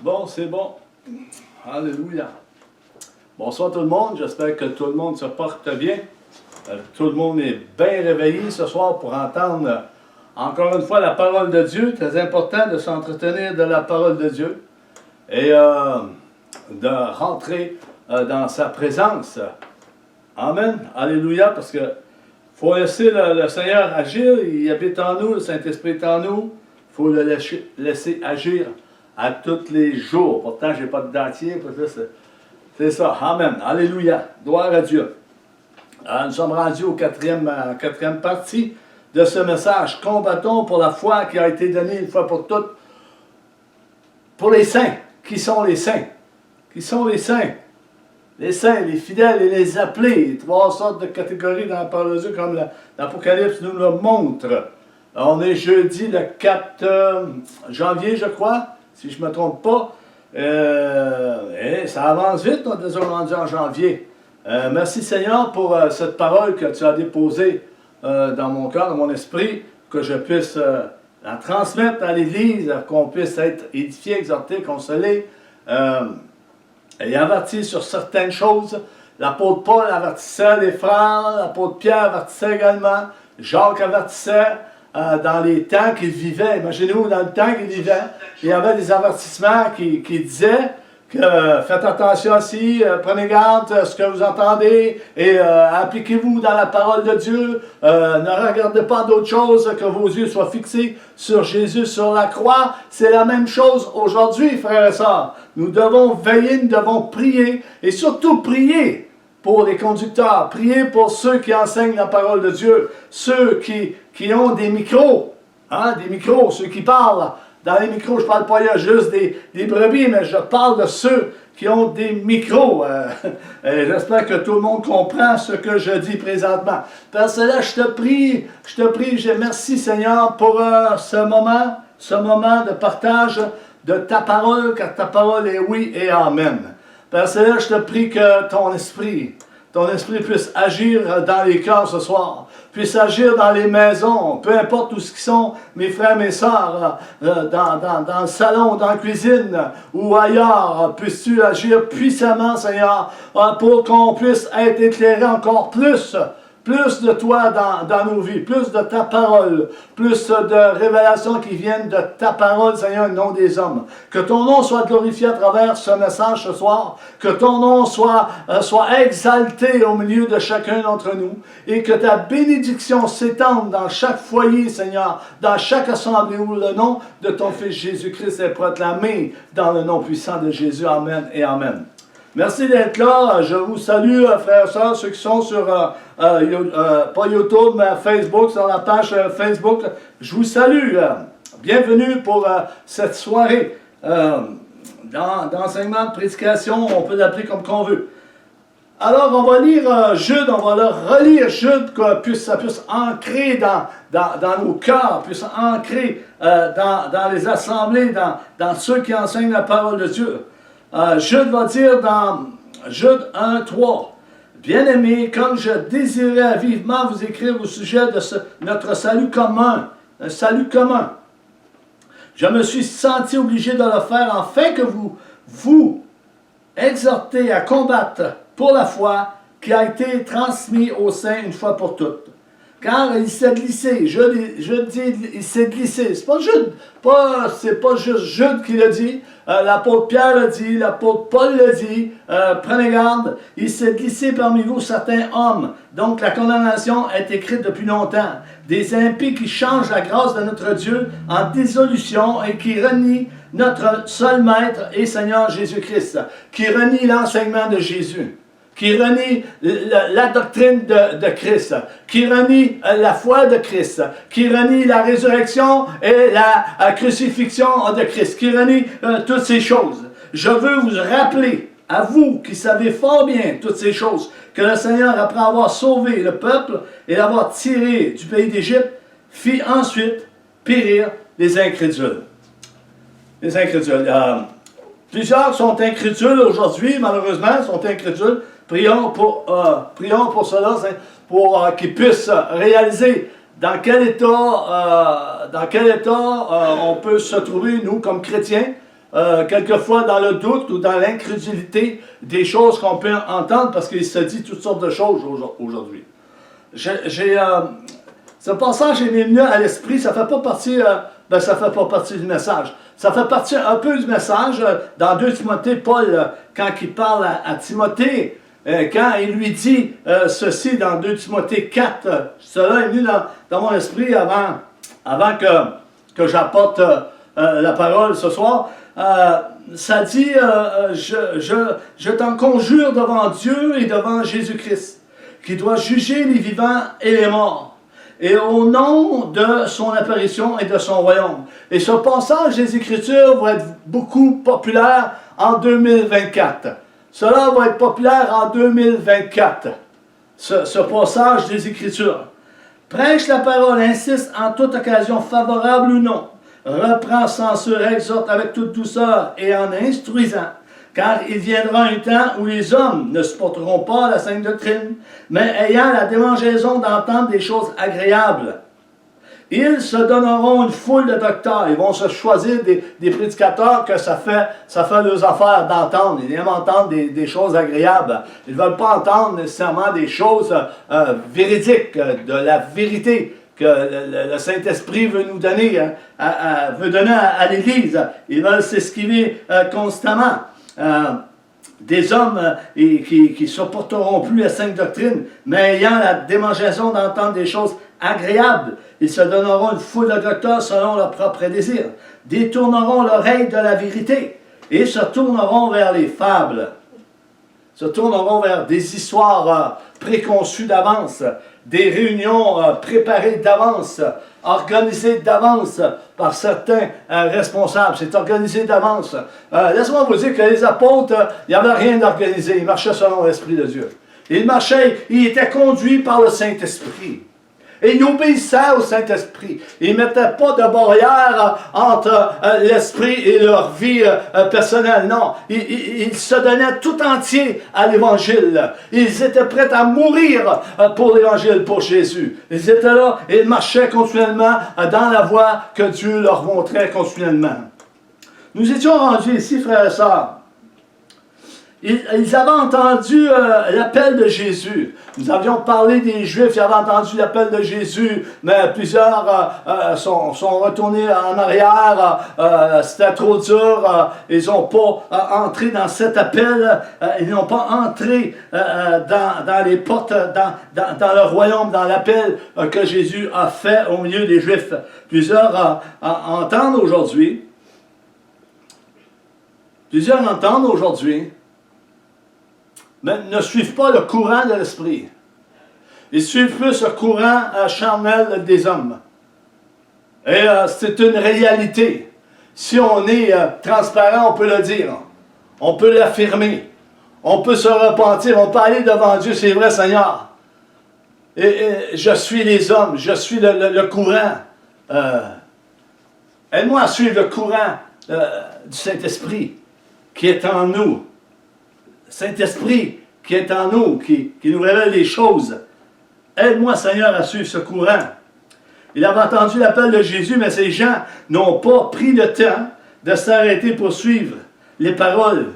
Bon, c'est bon. Alléluia. Bonsoir tout le monde. J'espère que tout le monde se porte bien. Tout le monde est bien réveillé ce soir pour entendre encore une fois la parole de Dieu. Très important de s'entretenir de la parole de Dieu et de rentrer dans sa présence. Amen. Alléluia. Parce que faut laisser le Seigneur agir. Il habite en nous. Le Saint-Esprit est en nous. Il faut le laisser agir à tous les jours. Pourtant, je n'ai pas de dentier. C'est ça. Amen. Alléluia. Gloire à Dieu. Nous sommes rendus au quatrième partie de ce message. Combattons pour la foi qui a été donnée une fois pour toutes pour les saints. Qui sont les saints? Qui sont les saints? Les saints, les fidèles et les appelés. Trois sortes de catégories dans la parole de Dieu comme l'Apocalypse nous le montre. On est jeudi le 4 janvier, je crois, si je ne me trompe pas. Et ça avance vite, on est déjà rendu en janvier. Merci Seigneur pour cette parole que tu as déposée dans mon cœur, dans mon esprit, que je puisse la transmettre à l'Église, qu'on puisse être édifié, exhorté, consolé et averti sur certaines choses. L'apôtre Paul avertissait les frères, l'apôtre Pierre avertissait également, Jacques avertissait dans les temps qu'il vivait. Imaginez-vous, dans le temps qu'il vivait, il y avait des avertissements qui disaient que faites attention ici, prenez garde à ce que vous entendez et appliquez-vous dans la parole de Dieu. Ne regardez pas d'autre chose que vos yeux soient fixés sur Jésus, sur la croix. C'est la même chose aujourd'hui, frères et sœurs. Nous devons veiller, nous devons prier et surtout prier pour les conducteurs, prier pour ceux qui enseignent la parole de Dieu, ceux qui ont des micros, ceux qui parlent. Dans les micros, je ne parle pas juste des brebis, mais je parle de ceux qui ont des micros. J'espère que tout le monde comprend ce que je dis présentement. Père Céleste, je te prie, merci Seigneur pour ce moment de partage de ta parole, car ta parole est oui et amen. Père Céleste, je te prie que ton esprit puisse agir dans les cœurs ce soir, puisse agir dans les maisons, peu importe où ce qui sont mes frères, mes sœurs, dans le salon, dans la cuisine ou ailleurs, puisses-tu agir puissamment, Seigneur, pour qu'on puisse être éclairé encore plus de toi dans nos vies, plus de ta parole, plus de révélations qui viennent de ta parole, Seigneur, et non des hommes. Que ton nom soit glorifié à travers ce message ce soir, que ton nom soit exalté au milieu de chacun d'entre nous, et que ta bénédiction s'étende dans chaque foyer, Seigneur, dans chaque assemblée où le nom de ton Fils Jésus-Christ est proclamé dans le nom puissant de Jésus. Amen et Amen. Merci d'être là. Je vous salue, frères et sœurs, ceux qui sont sur, pas YouTube, mais Facebook, sur la page Facebook. Je vous salue. Bienvenue pour cette soirée d'enseignement, de prédication. On peut l'appeler comme qu'on veut. Alors, on va lire Jude, on va le relire Jude, que ça puisse ancrer dans nos cœurs, puisse ancrer dans les assemblées, dans ceux qui enseignent la parole de Dieu. Jude va dire dans Jude 1:3, « Bien-aimés, comme je désirais vivement vous écrire au sujet de notre salut commun, un salut commun, je me suis senti obligé de le faire afin que vous exhortez à combattre pour la foi qui a été transmise aux saints une fois pour toutes. Car il s'est glissé, je dis, il s'est glissé. C'est pas juste Jude qui le dit, l'apôtre Pierre le dit, l'apôtre Paul le dit, prenez garde, il s'est glissé parmi vous certains hommes. Donc la condamnation est écrite depuis longtemps. Des impies qui changent la grâce de notre Dieu en dissolution et qui renient notre seul Maître et Seigneur Jésus-Christ, qui renie l'enseignement de Jésus, qui renie la doctrine de Christ, qui renie la foi de Christ, qui renie la résurrection et la crucifixion de Christ, qui renie toutes ces choses. Je veux vous rappeler, à vous qui savez fort bien toutes ces choses, que le Seigneur, après avoir sauvé le peuple et l'avoir tiré du pays d'Égypte, fit ensuite périr les incrédules. Les incrédules. Plusieurs sont incrédules aujourd'hui, malheureusement, sont incrédules. Prions pour cela, pour qu'ils puissent réaliser dans quel état on peut se trouver, nous, comme chrétiens, quelquefois dans le doute ou dans l'incrédulité des choses qu'on peut entendre parce qu'il se dit toutes sortes de choses aujourd'hui. Ce passage est venu à l'esprit, ça fait pas partie, ça fait pas partie du message. Ça fait partie un peu du message dans 2 Timothée, Paul, quand il parle à Timothée, quand il lui dit ceci dans 2 Timothée 4, cela est venu dans mon esprit avant que j'apporte la parole ce soir. Ça dit, je t'en conjure devant Dieu et devant Jésus-Christ, qui doit juger les vivants et les morts, et au nom de son apparition et de son royaume. Et ce passage des Écritures va être beaucoup populaire en 2024. Cela va être populaire en 2024, ce passage des Écritures. Prêche la parole, insiste en toute occasion, favorable ou non. Reprend, censure, exhorte avec toute douceur et en instruisant. Car il viendra un temps où les hommes ne supporteront pas la sainte doctrine, mais ayant la démangeaison d'entendre des choses agréables. Ils se donneront une foule de docteurs. Ils vont se choisir des prédicateurs que ça fait leurs affaires d'entendre. Ils aiment entendre des choses agréables. Ils ne veulent pas entendre nécessairement des choses véridiques, de la vérité que le Saint-Esprit veut nous donner, veut donner à l'Église. Ils veulent s'esquiver constamment. Des hommes qui ne supporteront plus la sainte doctrine, mais ayant la démangeaison d'entendre des choses agréables. Ils se donneront une foule de docteurs selon leurs propres désirs, détourneront l'oreille de la vérité et se tourneront vers les fables, se tourneront vers des histoires préconçues d'avance, des réunions préparées d'avance, organisées d'avance par certains responsables. C'est organisé d'avance. Laissez-moi vous dire que les apôtres, il n'y avait rien d'organisé. Ils marchaient selon l'Esprit de Dieu. Ils marchaient, ils étaient conduits par le Saint-Esprit. Et ils obéissaient au Saint-Esprit. Ils ne mettaient pas de barrière entre l'Esprit et leur vie personnelle. Non, ils se donnaient tout entier à l'Évangile. Ils étaient prêts à mourir pour l'Évangile, pour Jésus. Ils étaient là et ils marchaient continuellement dans la voie que Dieu leur montrait continuellement. Nous étions rendus ici, frères et sœurs. Ils avaient entendu l'appel de Jésus. Nous avions parlé des Juifs, ils avaient entendu l'appel de Jésus, mais plusieurs sont retournés en arrière. C'était trop dur. Ils n'ont pas entré dans cet appel. Ils n'ont pas entré dans les portes, dans le royaume, dans l'appel que Jésus a fait au milieu des Juifs. Plusieurs entendent aujourd'hui. Mais ne suivent pas le courant de l'esprit. Ils suivent plus le courant charnel des hommes. Et c'est une réalité. Si on est transparent, on peut le dire. On peut l'affirmer. On peut se repentir. On peut aller devant Dieu. C'est vrai, Seigneur. Et je suis les hommes. Je suis le courant. Aide-moi à suivre le courant du Saint-Esprit qui est en nous. Saint-Esprit qui est en nous, qui nous révèle les choses. Aide-moi, Seigneur, à suivre ce courant. Il avait entendu l'appel de Jésus, mais ces gens n'ont pas pris le temps de s'arrêter pour suivre les paroles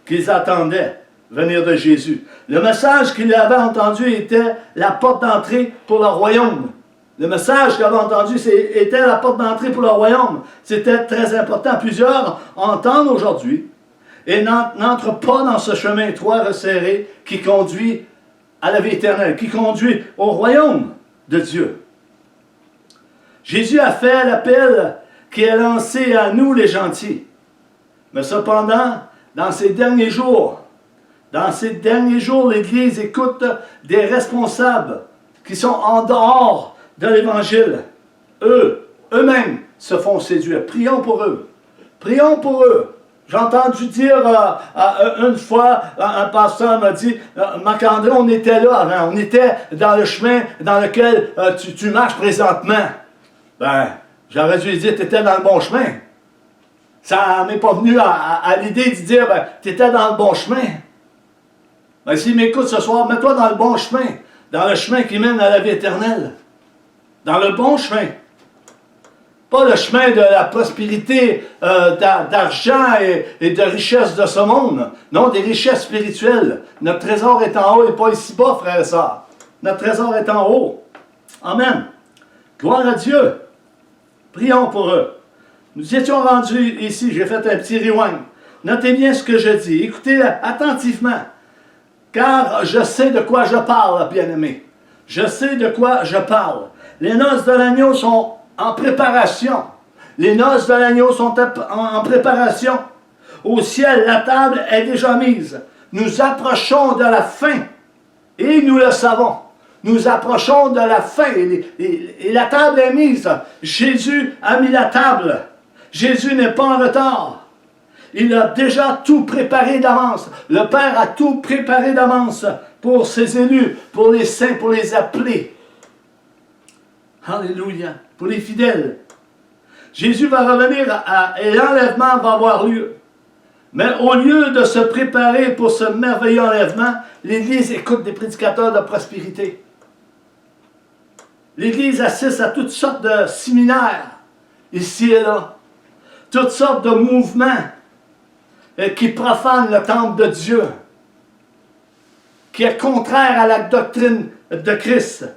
qu'ils attendaient venir de Jésus. Le message qu'ils avaient entendu était la porte d'entrée pour le royaume. Le message qu'ils avaient entendu était la porte d'entrée pour le royaume. C'était très important. Plusieurs entendent aujourd'hui et n'entre pas dans ce chemin étroit resserré qui conduit à la vie éternelle, qui conduit au royaume de Dieu. Jésus a fait l'appel qui est lancé à nous les gentils. Mais cependant, dans ces derniers jours, l'Église écoute des responsables qui sont en dehors de l'Évangile. Eux-mêmes se font séduire. Prions pour eux. Prions pour eux. J'ai entendu dire une fois, un pasteur m'a dit, Marc-André, on était là avant, on était dans le chemin dans lequel tu marches présentement. Ben, j'aurais dû lui dire, tu étais dans le bon chemin. Ça ne m'est pas venu à l'idée de dire, ben, tu étais dans le bon chemin. Ben, s'il m'écoute ce soir, mets-toi dans le bon chemin, dans le chemin qui mène à la vie éternelle. Dans le bon chemin. Pas le chemin de la prospérité, d'argent et de richesse de ce monde. Non, des richesses spirituelles. Notre trésor est en haut et pas ici-bas, frères et sœurs. Notre trésor est en haut. Amen. Gloire à Dieu. Prions pour eux. Nous étions rendus ici, j'ai fait un petit rewind. Notez bien ce que je dis. Écoutez attentivement. Car je sais de quoi je parle, bien-aimés. Je sais de quoi je parle. Les noces de l'agneau sont en préparation. Les noces de l'agneau sont en préparation. Au ciel, la table est déjà mise. Nous approchons de la fin. Et nous le savons. Nous approchons de la fin. Et la table est mise. Jésus a mis la table. Jésus n'est pas en retard. Il a déjà tout préparé d'avance. Le Père a tout préparé d'avance pour ses élus, pour les saints, pour les appelés. Alléluia. Pour les fidèles. Jésus va revenir et l'enlèvement va avoir lieu. Mais au lieu de se préparer pour ce merveilleux enlèvement, l'Église écoute des prédicateurs de prospérité. L'Église assiste à toutes sortes de séminaires, ici et là. Toutes sortes de mouvements qui profanent le temple de Dieu, qui est contraire à la doctrine de Christ,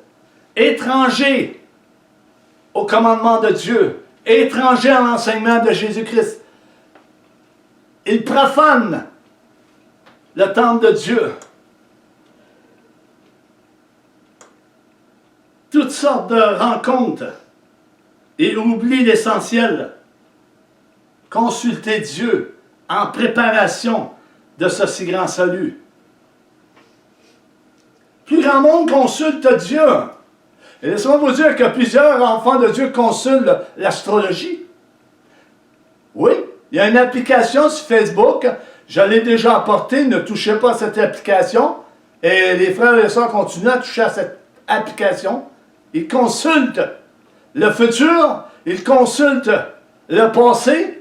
étranger au commandement de Dieu, étranger à l'enseignement de Jésus-Christ. Il profane le temple de Dieu. Toutes sortes de rencontres et oublie l'essentiel. Consultez Dieu en préparation de ce si grand salut. Plus grand monde consulte Dieu. Et laissez-moi vous dire que plusieurs enfants de Dieu consultent l'astrologie. Oui, il y a une application sur Facebook. Je l'ai déjà apportée. Ne touchez pas à cette application. Et les frères et sœurs continuent à toucher à cette application. Ils consultent le futur. Ils consultent le passé.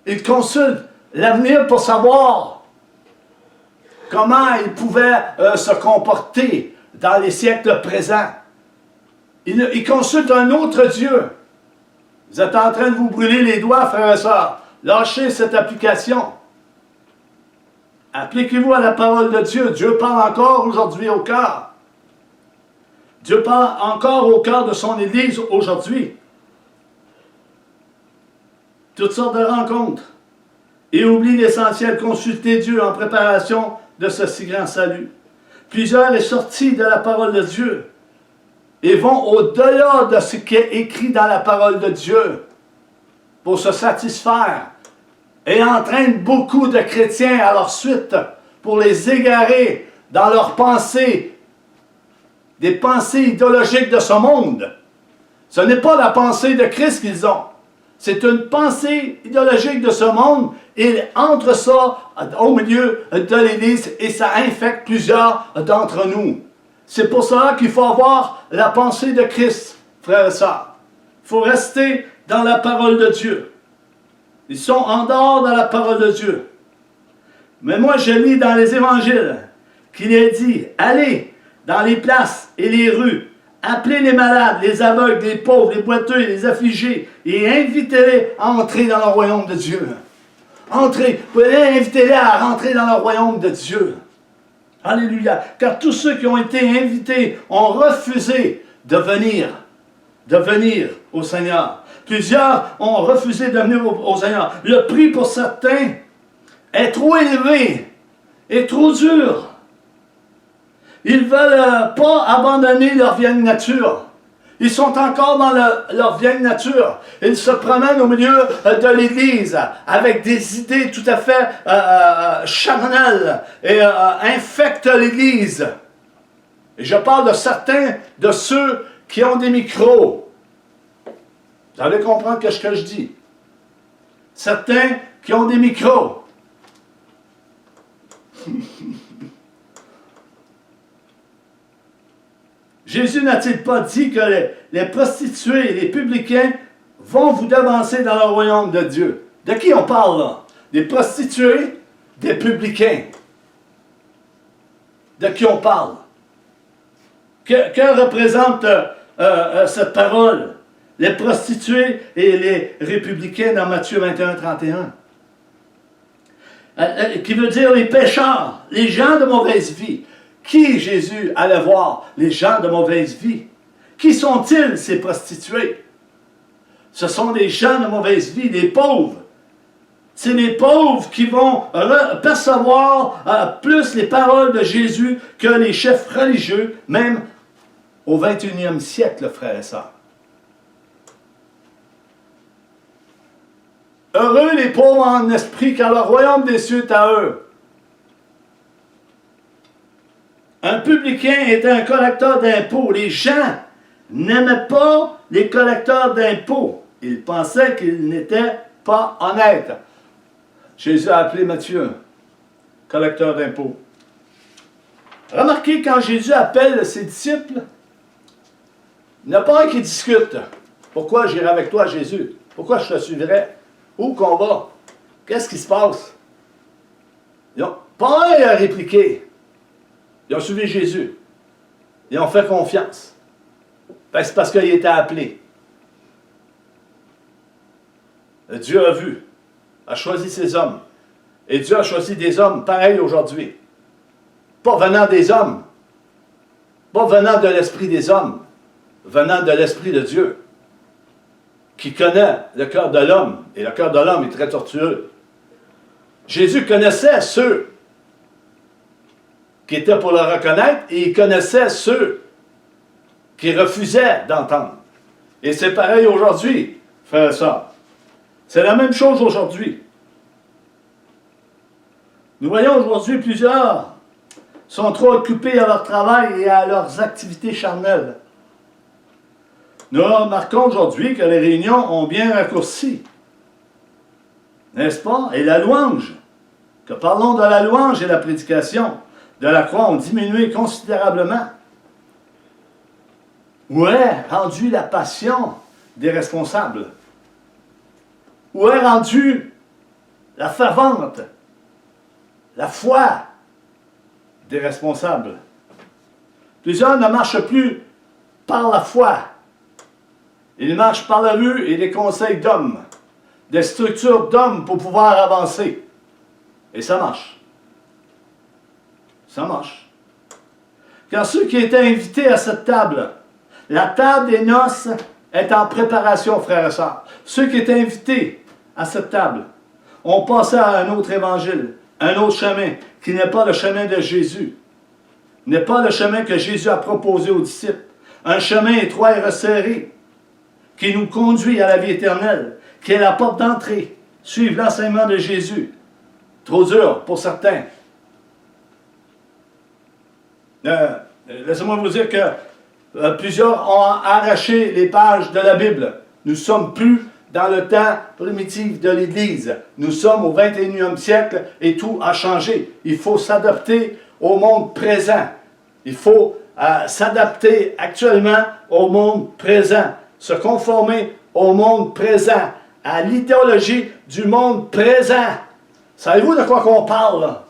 Ils consultent l'avenir pour savoir comment ils pouvaient se comporter dans les siècles présents. Ils consultent un autre Dieu. Vous êtes en train de vous brûler les doigts, frères et sœurs. Lâchez cette application. Appliquez-vous à la parole de Dieu. Dieu parle encore aujourd'hui au cœur. Dieu parle encore au cœur de son Église aujourd'hui. Toutes sortes de rencontres. Et oublie l'essentiel, consultez Dieu en préparation de ce si grand salut. Plusieurs sont sortis de la parole de Dieu et vont au-delà de ce qui est écrit dans la parole de Dieu pour se satisfaire et entraînent beaucoup de chrétiens à leur suite pour les égarer dans leurs pensées, des pensées idéologiques de ce monde. Ce n'est pas la pensée de Christ qu'ils ont. C'est une pensée idéologique de ce monde et entre ça au milieu de l'Église et ça infecte plusieurs d'entre nous. C'est pour cela qu'il faut avoir la pensée de Christ, frères et sœurs. Il faut rester dans la parole de Dieu. Ils sont en dehors de la parole de Dieu. Mais moi, je lis dans les évangiles qu'il est dit, allez dans les places et les rues, appelez les malades, les aveugles, les pauvres, les boiteux, les affligés, et invitez-les à entrer dans le royaume de Dieu. Entrez, invitez-les à rentrer dans le royaume de Dieu. Alléluia. Car tous ceux qui ont été invités ont refusé de venir au Seigneur. Plusieurs ont refusé de venir au Seigneur. Le prix pour certains est trop élevé, est trop dur. Ils ne veulent pas abandonner leur vieille nature. Ils sont encore dans leur vieille nature. Ils se promènent au milieu de l'Église avec des idées tout à fait charnelles et infectent l'Église. Et je parle de certains de ceux qui ont des micros. Vous allez comprendre ce que je dis. Certains qui ont des micros. Jésus n'a-t-il pas dit que les prostituées et les publicains vont vous devancer dans le royaume de Dieu? De qui on parle là? Des prostituées, des publicains. De qui on parle? Que représente cette parole? les prostituées et les républicains dans Matthieu 21, 31. Qui veut dire les pécheurs, les gens de mauvaise vie. Qui Jésus allait voir? Les gens de mauvaise vie. Qui sont-ils, ces prostituées? Ce sont des gens de mauvaise vie, des pauvres. C'est les pauvres qui vont percevoir plus les paroles de Jésus que les chefs religieux, même au 21e siècle, frères et sœurs. Heureux les pauvres en esprit, car le royaume des cieux est à eux. Un publicain était un collecteur d'impôts. Les gens n'aimaient pas les collecteurs d'impôts. Ils pensaient qu'ils n'étaient pas honnêtes. Jésus a appelé Matthieu collecteur d'impôts. Remarquez, quand Jésus appelle ses disciples, il n'y en a pas un qui discute. Pourquoi j'irai avec toi, Jésus? Pourquoi je te suivrai? Où qu'on va? Qu'est-ce qui se passe? Pas un a répliqué. Ils ont suivi Jésus. Ils ont fait confiance. C'est parce qu'il était appelé. Dieu a vu, a choisi ses hommes. Et Dieu a choisi des hommes pareils aujourd'hui. Pas venant des hommes. Pas venant de l'esprit des hommes. Venant de l'esprit de Dieu. Qui connaît le cœur de l'homme. Et le cœur de l'homme est très tortueux. Jésus connaissait ceux qui étaient pour le reconnaître et il connaissait ceux qui refusaient d'entendre. Et c'est pareil aujourd'hui, frères et sœurs. C'est la même chose aujourd'hui. Nous voyons aujourd'hui plusieurs sont trop occupés à leur travail et à leurs activités charnelles. Nous remarquons aujourd'hui que les réunions ont bien raccourci. N'est-ce pas? Et la louange. Que parlons de la louange et la prédication de la croix ont diminué considérablement. Où est rendue la passion des responsables? Où est rendue la fervente, la foi des responsables? Plusieurs ne marchent plus par la foi. Ils marchent par la vue et les conseils d'hommes, des structures d'hommes pour pouvoir avancer. Et ça marche. Ça marche. Car ceux qui étaient invités à cette table, la table des noces est en préparation, frères et sœurs. Ceux qui étaient invités à cette table ont passé à un autre évangile, un autre chemin, qui n'est pas le chemin de Jésus, n'est pas le chemin que Jésus a proposé aux disciples. Un chemin étroit et resserré, qui nous conduit à la vie éternelle, qui est la porte d'entrée. Suivre l'enseignement de Jésus. Trop dur pour certains. Laissez-moi vous dire que plusieurs ont arraché les pages de la Bible. Nous ne sommes plus dans le temps primitif de l'Église. Nous sommes au 21e siècle et tout a changé. Il faut s'adapter au monde présent. Il faut s'adapter actuellement au monde présent. Se conformer au monde présent, à l'idéologie du monde présent. Savez-vous de quoi qu'on parle, là?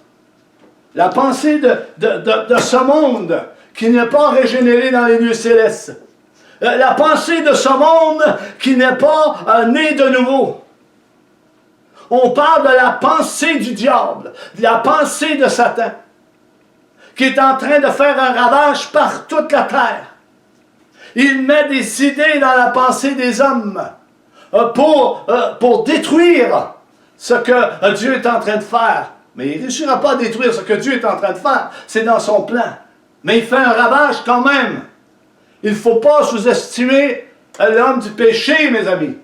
La pensée de ce monde qui n'est pas régénéré dans les lieux célestes. La pensée de ce monde qui n'est pas né de nouveau. On parle de la pensée du diable, de la pensée de Satan, qui est en train de faire un ravage par toute la terre. Il met des idées dans la pensée des hommes pour détruire ce que Dieu est en train de faire. Mais il ne réussira pas à détruire ce que Dieu est en train de faire. C'est dans son plan. Mais il fait un ravage quand même. Il ne faut pas sous-estimer l'homme du péché, mes amis.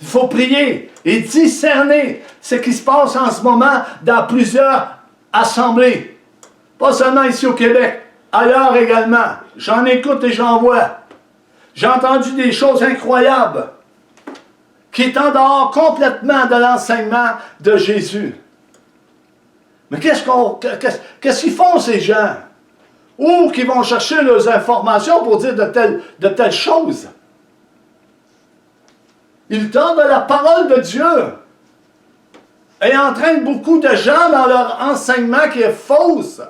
Il faut prier et discerner ce qui se passe en ce moment dans plusieurs assemblées. Pas seulement ici au Québec, ailleurs également. J'en écoute et j'en vois. J'ai entendu des choses incroyables qui est en dehors complètement de l'enseignement de Jésus. Mais qu'est-ce qu'ils font ces gens? Ou qui vont chercher leurs informations pour dire de telles choses? Ils donnent la parole de Dieu et entraînent beaucoup de gens dans leur enseignement qui est fausse.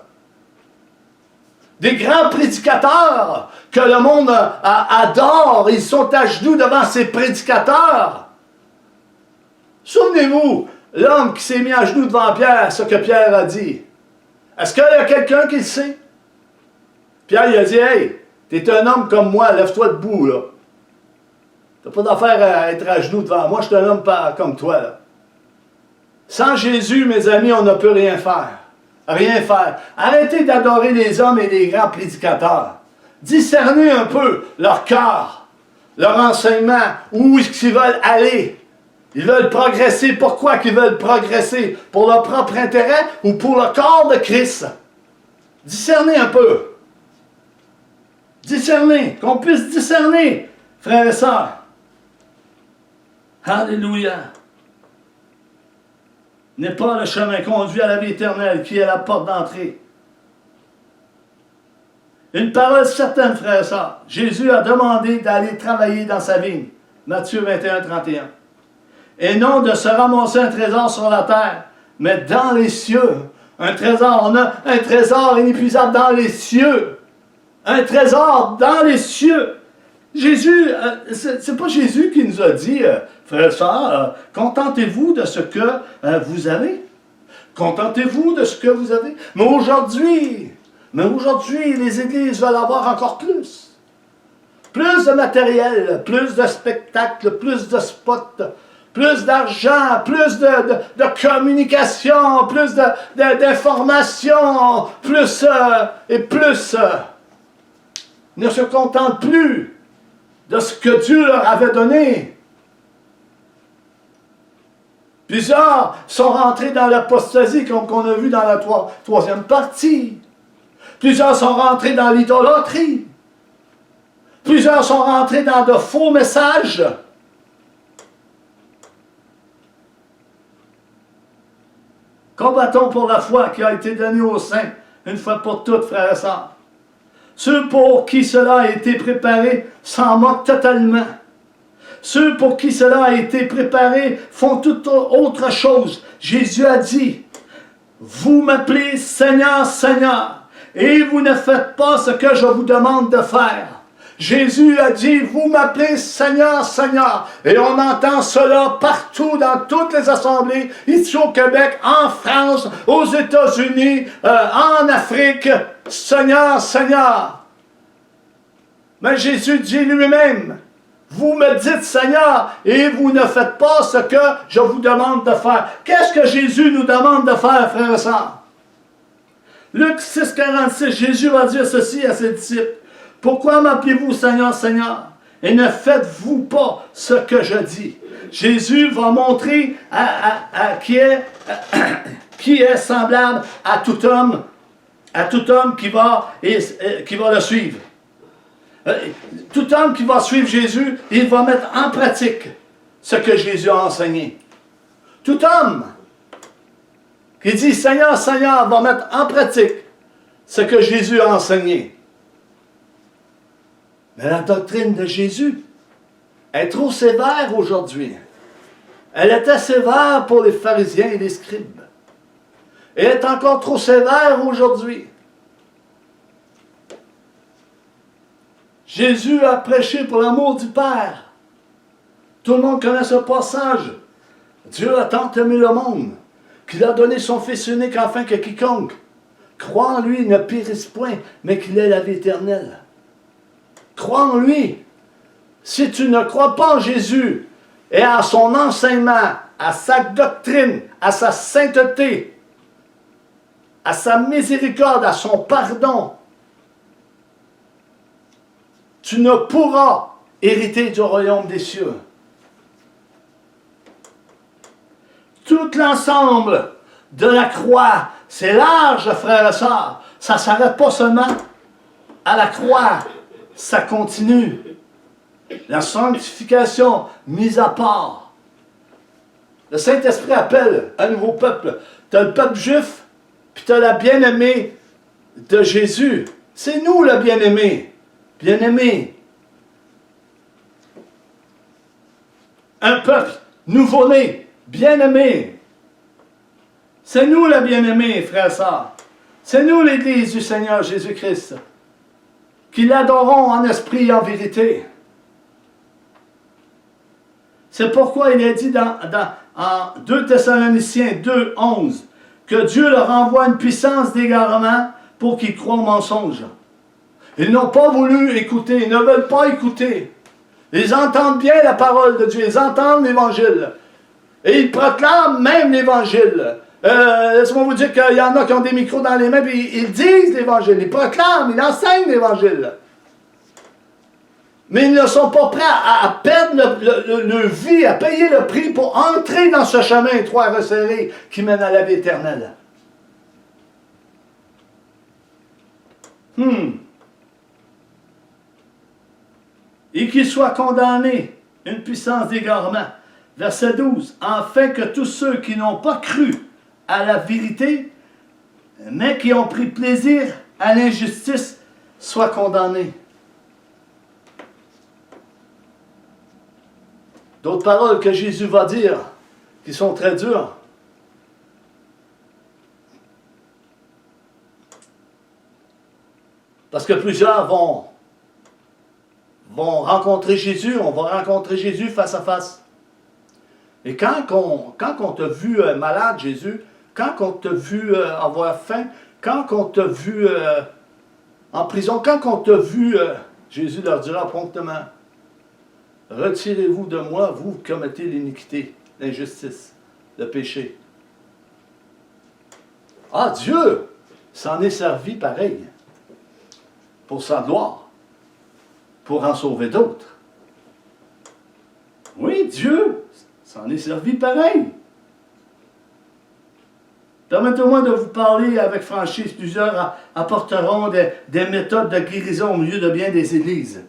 Des grands prédicateurs que le monde adore. Ils sont à genoux devant ces prédicateurs. Souvenez-vous, l'homme qui s'est mis à genoux devant Pierre, ce que Pierre a dit. Est-ce qu'il y a quelqu'un qui le sait? Pierre, il a dit, « Hey, t'es un homme comme moi, lève-toi debout, là. T'as pas d'affaire à être à genoux devant moi, je suis un homme comme toi, là. » Sans Jésus, mes amis, on ne peut rien faire. Rien faire. Arrêtez d'adorer les hommes et les grands prédicateurs. Discernez un peu leur cœur, leur enseignement, où est-ce qu'ils veulent aller. Ils veulent progresser. Pourquoi qu'ils veulent progresser? Pour leur propre intérêt ou pour le corps de Christ? Discernez un peu. Discernez. Qu'on puisse discerner, frères et sœurs. Alléluia. N'est pas le chemin conduit à la vie éternelle qui est la porte d'entrée. Une parole certaine, frères et sœurs. Jésus a demandé d'aller travailler dans sa vigne. Matthieu 21, 31. Et non de se ramasser un trésor sur la terre, mais dans les cieux. Un trésor, on a un trésor inépuisable dans les cieux. Un trésor dans les cieux. Jésus, c'est pas Jésus qui nous a dit, frères et sœurs, contentez-vous de ce que vous avez. Contentez-vous de ce que vous avez. Mais aujourd'hui, les églises veulent avoir encore plus. Plus de matériel, plus de spectacles, plus de spots, plus d'argent, plus de communication, plus d'informations, plus et plus. Ne se contentent plus de ce que Dieu leur avait donné. Plusieurs sont rentrés dans l'apostasie, comme on a vu dans la troisième partie. Plusieurs sont rentrés dans l'idolâtrie. Plusieurs sont rentrés dans de faux messages. Combattons pour la foi qui a été donnée aux saints, une fois pour toutes, frères et sœurs. Ceux pour qui cela a été préparé s'en moquent totalement. Ceux pour qui cela a été préparé font toute autre chose. Jésus a dit, « Vous m'appelez Seigneur, Seigneur, et vous ne faites pas ce que je vous demande de faire. » Jésus a dit, vous m'appelez Seigneur, Seigneur. Et on entend cela partout dans toutes les assemblées, ici au Québec, en France, aux États-Unis, en Afrique. Seigneur, Seigneur. Mais Jésus dit lui-même, vous me dites Seigneur et vous ne faites pas ce que je vous demande de faire. Qu'est-ce que Jésus nous demande de faire, frères et sœurs? Luc 6, 46, Jésus va dire ceci à ses disciples. Pourquoi m'appelez-vous Seigneur, Seigneur, et ne faites-vous pas ce que je dis? Jésus va montrer qui est semblable à tout homme qui va le suivre. Tout homme qui va suivre Jésus, il va mettre en pratique ce que Jésus a enseigné. Tout homme qui dit Seigneur, Seigneur, va mettre en pratique ce que Jésus a enseigné. Mais la doctrine de Jésus est trop sévère aujourd'hui. Elle était sévère pour les pharisiens et les scribes. Elle est encore trop sévère aujourd'hui. Jésus a prêché pour l'amour du Père. Tout le monde connaît ce passage. Dieu a tant aimé le monde qu'il a donné son Fils unique afin que quiconque croit en lui ne périsse point, mais qu'il ait la vie éternelle. Crois en lui. Si tu ne crois pas en Jésus et à son enseignement, à sa doctrine, à sa sainteté, à sa miséricorde, à son pardon, tu ne pourras hériter du royaume des cieux. Tout l'ensemble de la croix, c'est large, frères et sœurs. Ça ne s'arrête pas seulement à la croix. Ça continue. La sanctification mise à part. Le Saint-Esprit appelle un nouveau peuple. Tu as le peuple juif, puis tu as la bien-aimée de Jésus. C'est nous le bien-aimé. Bien-aimé. Un peuple nouveau-né, bien-aimé. C'est nous le bien-aimé, frères et sœurs. C'est nous l'Église du Seigneur Jésus-Christ, qui l'adorons en esprit et en vérité. C'est pourquoi il est dit en 2 Thessaloniciens 2, 11, que Dieu leur envoie une puissance d'égarement pour qu'ils croient au mensonge. Ils n'ont pas voulu écouter, ils ne veulent pas écouter. Ils entendent bien la parole de Dieu, ils entendent l'Évangile. Et ils proclament même l'Évangile. Laissez-moi vous dire qu'il y en a qui ont des micros dans les mains, puis ils disent l'Évangile, ils proclament, ils enseignent l'Évangile. Mais ils ne sont pas prêts à perdre leur vie, à payer le prix pour entrer dans ce chemin étroit et resserré qui mène à la vie éternelle. Et qu'ils soient condamnés, une puissance d'égarement. Verset 12. Afin que tous ceux qui n'ont pas cru à la vérité, mais qui ont pris plaisir à l'injustice, soient condamnés. D'autres paroles que Jésus va dire, qui sont très dures. Parce que plusieurs vont rencontrer Jésus, on va rencontrer Jésus face à face. Et quand on t'a vu malade, Jésus, quand on t'a vu avoir faim, quand on t'a vu en prison, quand on t'a vu, Jésus leur dira promptement, retirez-vous de moi, vous qui commettez l'iniquité, l'injustice, le péché. Ah, Dieu s'en est servi pareil, pour sa gloire, pour en sauver d'autres. Oui, Dieu s'en est servi pareil. Permettez-moi de vous parler avec franchise. Plusieurs apporteront des méthodes de guérison au milieu de bien des églises.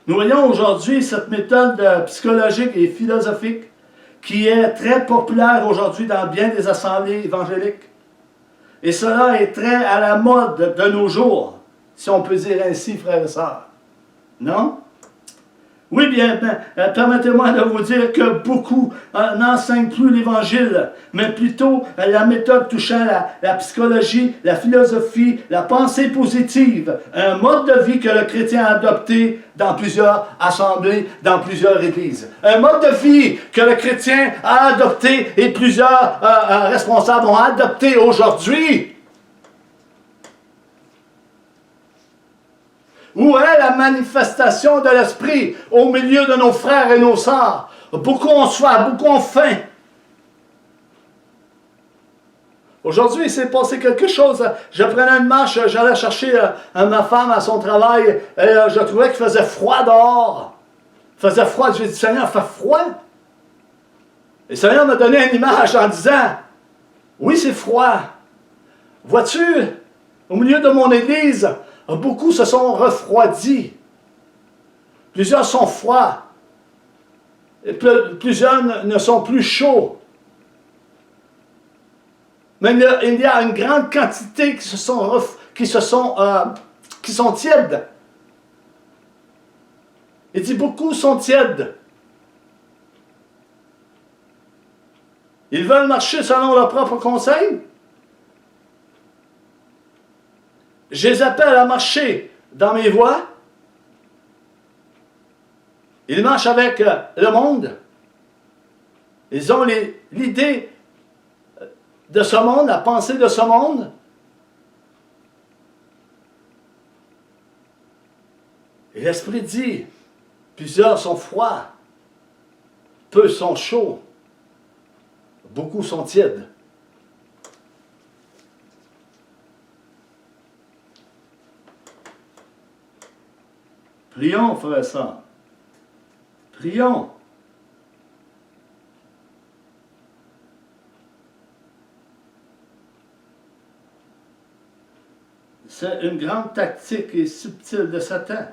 Nous voyons aujourd'hui cette méthode psychologique et philosophique qui est très populaire aujourd'hui dans bien des assemblées évangéliques. Et cela est très à la mode de nos jours, si on peut dire ainsi, frères et sœurs. Non? Oui, bien, permettez-moi de vous dire que beaucoup n'enseignent plus l'Évangile, mais plutôt la méthode touchant la psychologie, la philosophie, la pensée positive, un mode de vie que le chrétien a adopté dans plusieurs assemblées, dans plusieurs églises. Un mode de vie que le chrétien a adopté et plusieurs responsables ont adopté aujourd'hui. Où est la manifestation de l'Esprit au milieu de nos frères et nos sœurs? Beaucoup ont soif, beaucoup ont faim. Aujourd'hui, il s'est passé quelque chose. Je prenais une marche, j'allais chercher ma femme à son travail, et je trouvais qu'il faisait froid dehors. Il faisait froid. J'ai dit, Seigneur, il fait froid. Et le Seigneur m'a donné une image en disant, oui, c'est froid. Vois-tu, au milieu de mon église, beaucoup se sont refroidis. Plusieurs sont froids. Et plusieurs ne sont plus chauds. Mais il y a une grande quantité qui sont tièdes. Il dit beaucoup sont tièdes. Ils veulent marcher selon leur propre conseil. Je les appelle à marcher dans mes voies. Ils marchent avec le monde. Ils ont l'idée de ce monde, la pensée de ce monde. Et l'Esprit dit, plusieurs sont froids, peu sont chauds, beaucoup sont tièdes. Prions, frères et sœurs. Prions. C'est une grande tactique et subtile de Satan.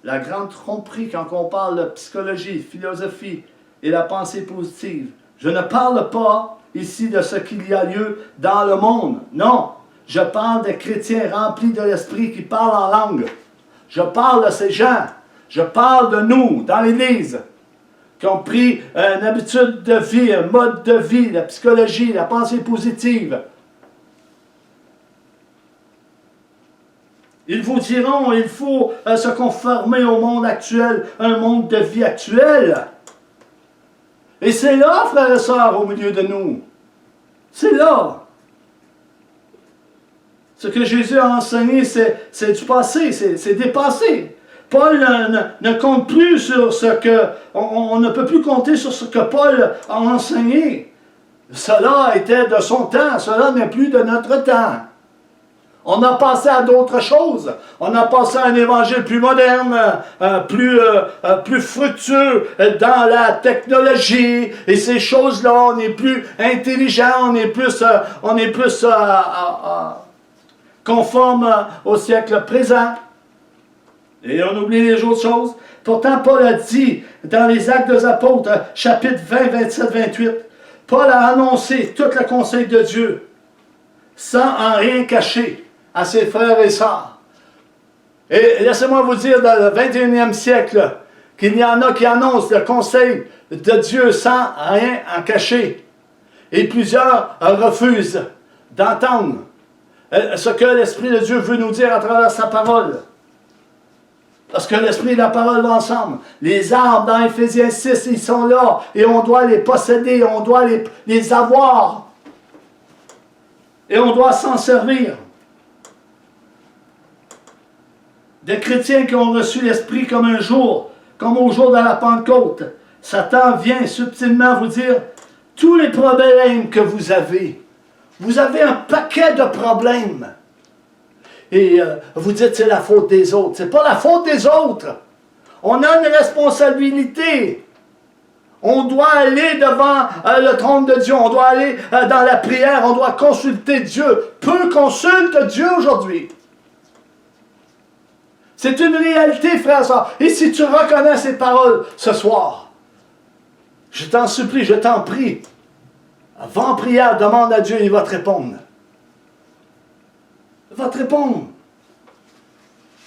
La grande tromperie quand on parle de psychologie, philosophie et la pensée positive. Je ne parle pas ici de ce qu'il y a lieu dans le monde. Non, je parle des chrétiens remplis de l'esprit qui parlent en langue. Je parle de ces gens. Je parle de nous, dans l'Église, qui ont pris une habitude de vie, un mode de vie, la psychologie, la pensée positive. Ils vous diront, il faut se conformer au monde actuel, un monde de vie actuelle. Et c'est là, frères et sœurs, au milieu de nous. C'est là. Ce que Jésus a enseigné, c'est du passé, c'est dépassé. Paul ne compte plus sur ce que... On ne peut plus compter sur ce que Paul a enseigné. Cela était de son temps, cela n'est plus de notre temps. On a passé à d'autres choses. On a passé à un évangile plus moderne, plus fructueux dans la technologie. Et ces choses-là, on est plus intelligent, on est plus conforme au siècle présent. Et on oublie les autres choses. Pourtant, Paul a dit dans les Actes des Apôtres, chapitre 20, 27, 28, Paul a annoncé tout le conseil de Dieu, sans en rien cacher à ses frères et sœurs. Et laissez-moi vous dire, dans le 21e siècle, qu'il y en a qui annoncent le conseil de Dieu sans rien en cacher. Et plusieurs refusent d'entendre ce que l'Esprit de Dieu veut nous dire à travers sa parole. Parce que l'Esprit et la parole vont ensemble. Les arbres dans Éphésiens 6, ils sont là. Et on doit les posséder, on doit les avoir. Et on doit s'en servir. Des chrétiens qui ont reçu l'Esprit comme un jour, comme au jour de la Pentecôte. Satan vient subtilement vous dire, tous les problèmes que vous avez un paquet de problèmes. Et vous dites c'est la faute des autres. C'est pas la faute des autres. On a une responsabilité. On doit aller devant le trône de Dieu. On doit aller dans la prière. On doit consulter Dieu. Peu consultent Dieu aujourd'hui. C'est une réalité, frère et sœur. Et si tu reconnais ces paroles ce soir, je t'en supplie, je t'en prie, va en prière, demande à Dieu, il va te répondre. Il va te répondre.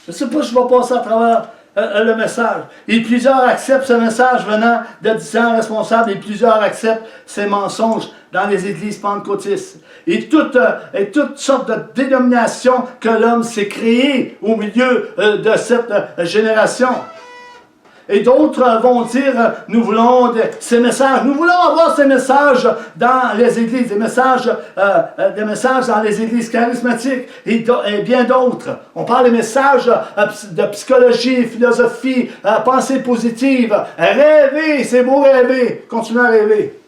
Je ne sais pas si je vais passer à travers le message. Et plusieurs acceptent ce message venant de différents responsables et plusieurs acceptent ces mensonges dans les églises pentecôtistes. Et toutes sortes de dénominations que l'homme s'est créé au milieu de cette génération. Et d'autres vont dire, nous voulons ces messages, nous voulons avoir ces messages dans les églises, des messages dans les églises charismatiques et bien d'autres. On parle des messages de psychologie, philosophie, pensée positive. Rêver, c'est beau rêver. Continuez à rêver.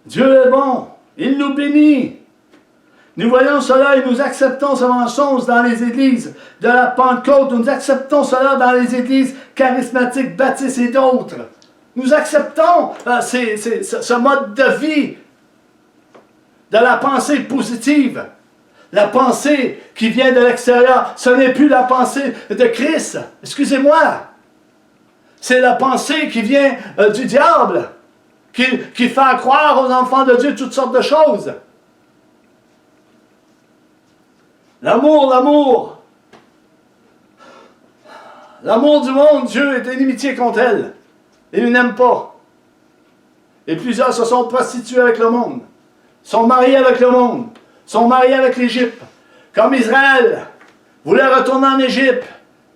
Dieu est bon, il nous bénit. Nous voyons cela et nous acceptons ce mensonge dans les églises de la Pentecôte. Nous acceptons cela dans les églises charismatiques, baptistes et d'autres. Nous acceptons ce mode de vie de la pensée positive. La pensée qui vient de l'extérieur, ce n'est plus la pensée de Christ. Excusez-moi. C'est la pensée qui vient du diable, qui fait croire aux enfants de Dieu toutes sortes de choses. L'amour, l'amour. L'amour du monde, Dieu est inimitié contre elle. Il n'aime pas. Et plusieurs se sont prostitués avec le monde. Sont mariés avec le monde. Sont mariés avec l'Égypte. Comme Israël voulait retourner en Égypte.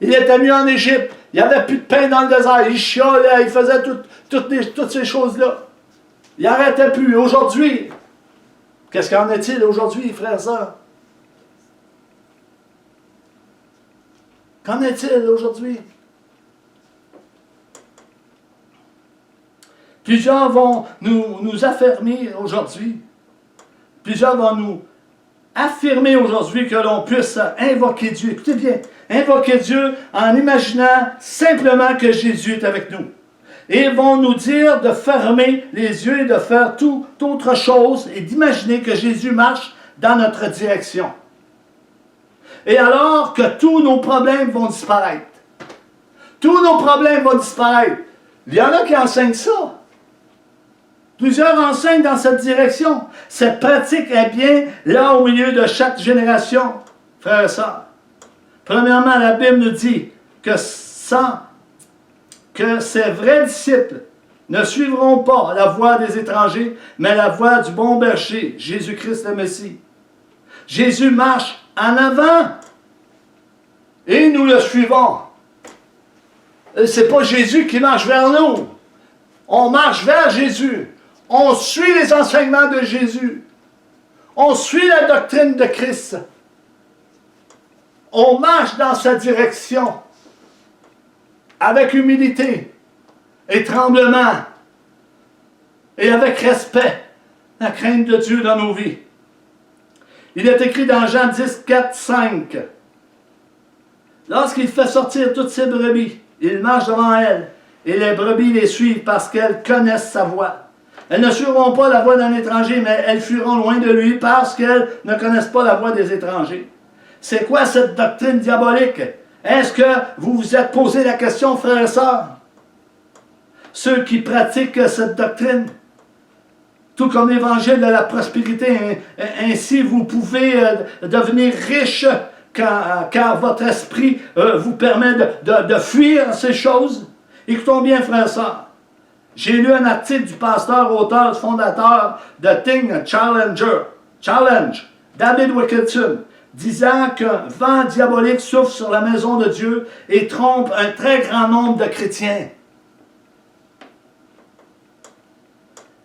Il était mieux en Égypte. Il n'y avait plus de pain dans le désert. Il chiolait, il faisait toutes ces choses-là. Il n'arrêtait plus. Aujourd'hui, qu'est-ce qu'en est-il aujourd'hui, frères et sœurs? Qu'en est-il aujourd'hui? Plusieurs vont nous affirmer aujourd'hui. Plusieurs vont nous affirmer aujourd'hui que l'on puisse invoquer Dieu. Écoutez bien, invoquer Dieu en imaginant simplement que Jésus est avec nous. Et ils vont nous dire de fermer les yeux et de faire toute autre chose et d'imaginer que Jésus marche dans notre direction. Et alors que tous nos problèmes vont disparaître. Tous nos problèmes vont disparaître. Il y en a qui enseignent ça. Plusieurs enseignent dans cette direction. Cette pratique est bien là au milieu de chaque génération, frères et sœurs. Premièrement, la Bible nous dit que ces vrais disciples ne suivront pas la voie des étrangers, mais la voie du bon berger, Jésus-Christ le Messie. Jésus marche en avant. Et nous le suivons. Ce n'est pas Jésus qui marche vers nous. On marche vers Jésus. On suit les enseignements de Jésus. On suit la doctrine de Christ. On marche dans sa direction avec humilité et tremblement et avec respect, la crainte de Dieu dans nos vies. Il est écrit dans Jean 10, 4, 5. Lorsqu'il fait sortir toutes ses brebis, il marche devant elles, et les brebis les suivent parce qu'elles connaissent sa voix. Elles ne suivront pas la voix d'un étranger, mais elles fuiront loin de lui parce qu'elles ne connaissent pas la voix des étrangers. C'est quoi cette doctrine diabolique? Est-ce que vous vous êtes posé la question, frères et sœurs? Ceux qui pratiquent cette doctrine, tout comme l'évangile de la prospérité, ainsi vous pouvez devenir riche car votre esprit vous permet de fuir ces choses. Écoutons bien, frères et sœurs. J'ai lu un article du pasteur, auteur, fondateur de Think Challenge, David Wilkerson, disant qu'un vent diabolique souffle sur la maison de Dieu et trompe un très grand nombre de chrétiens.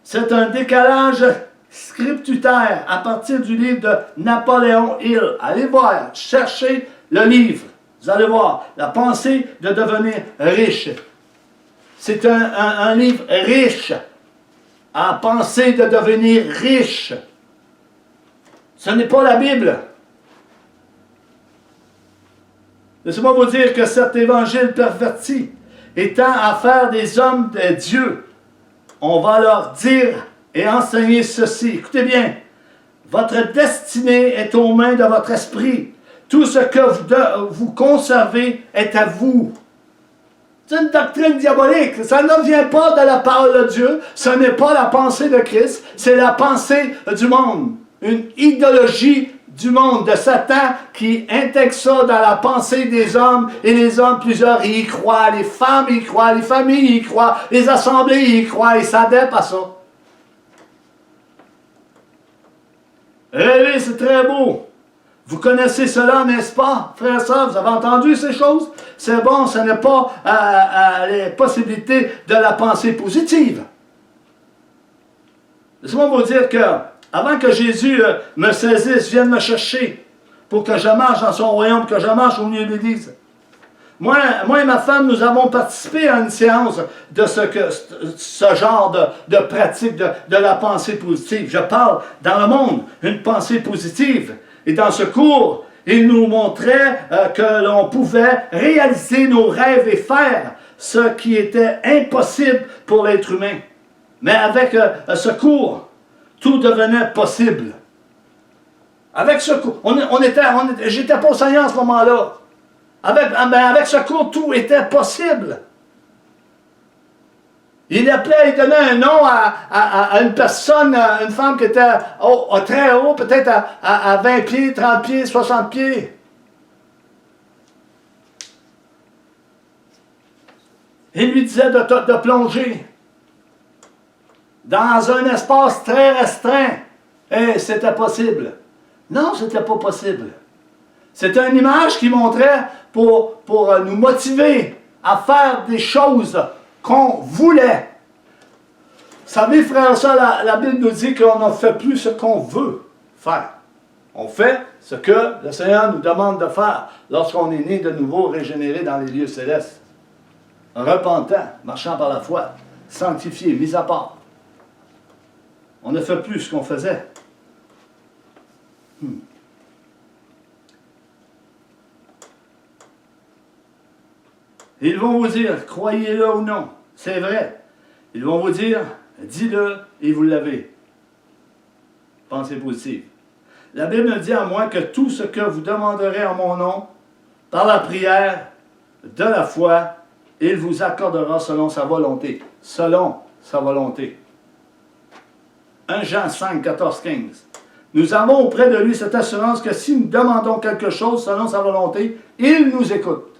C'est un décalage scriptutaire à partir du livre de Napoléon Hill. Allez voir, cherchez le livre. Vous allez voir, la pensée de devenir riche. C'est un livre riche à penser de devenir riche. Ce n'est pas la Bible. Laissez-moi vous dire que cet évangile perverti étant à faire des hommes de Dieu, on va leur dire et enseigner ceci. Écoutez bien, votre destinée est aux mains de votre esprit. Tout ce que vous conservez est à vous. C'est une doctrine diabolique. Ça ne vient pas de la parole de Dieu. Ce n'est pas la pensée de Christ. C'est la pensée du monde. Une idéologie du monde, de Satan, qui intègre ça dans la pensée des hommes. Et les hommes, plusieurs, y croient. Les femmes y croient. Les familles y croient. Les assemblées y croient. Ils s'adaptent à ça. Rêver, c'est très beau. Vous connaissez cela, n'est-ce pas, frères et sœurs? Vous avez entendu ces choses? C'est bon, ce n'est pas les possibilités de la pensée positive. Laissez-moi vous dire que, avant que Jésus me saisisse, vienne me chercher, pour que je marche dans son royaume, que je marche au milieu de l'Église. Moi et ma femme, nous avons participé à une séance de ce genre de pratique de la pensée positive. Je parle dans le monde, une pensée positive. Et dans ce cours, il nous montrait que l'on pouvait réaliser nos rêves et faire ce qui était impossible pour l'être humain. Mais avec ce cours, tout devenait possible. Avec ce cours, j'étais pas au Seigneur à ce moment-là. Avec ce cours, tout était possible. Il appelait, il donnait un nom à une personne, une femme qui était très haut, peut-être à 20 pieds, 30 pieds, 60 pieds. Il lui disait de plonger dans un espace très restreint. Et c'était possible. Non, c'était pas possible. C'était une image qui montrait pour nous motiver à faire des choses qu'on voulait. Vous savez, frères et sœurs, la Bible nous dit qu'on ne fait plus ce qu'on veut faire. On fait ce que le Seigneur nous demande de faire lorsqu'on est né de nouveau, régénéré dans les lieux célestes. Repentant, marchant par la foi, sanctifié, mis à part. On ne fait plus ce qu'on faisait. Ils vont vous dire, croyez-le ou non, c'est vrai. Ils vont vous dire, dis-le et vous l'avez. Pensée positive. La Bible me dit à moi que tout ce que vous demanderez en mon nom, par la prière, de la foi, il vous accordera selon sa volonté. Selon sa volonté. 1 Jean 5, 14, 15. Nous avons auprès de lui cette assurance que si nous demandons quelque chose selon sa volonté, il nous écoute.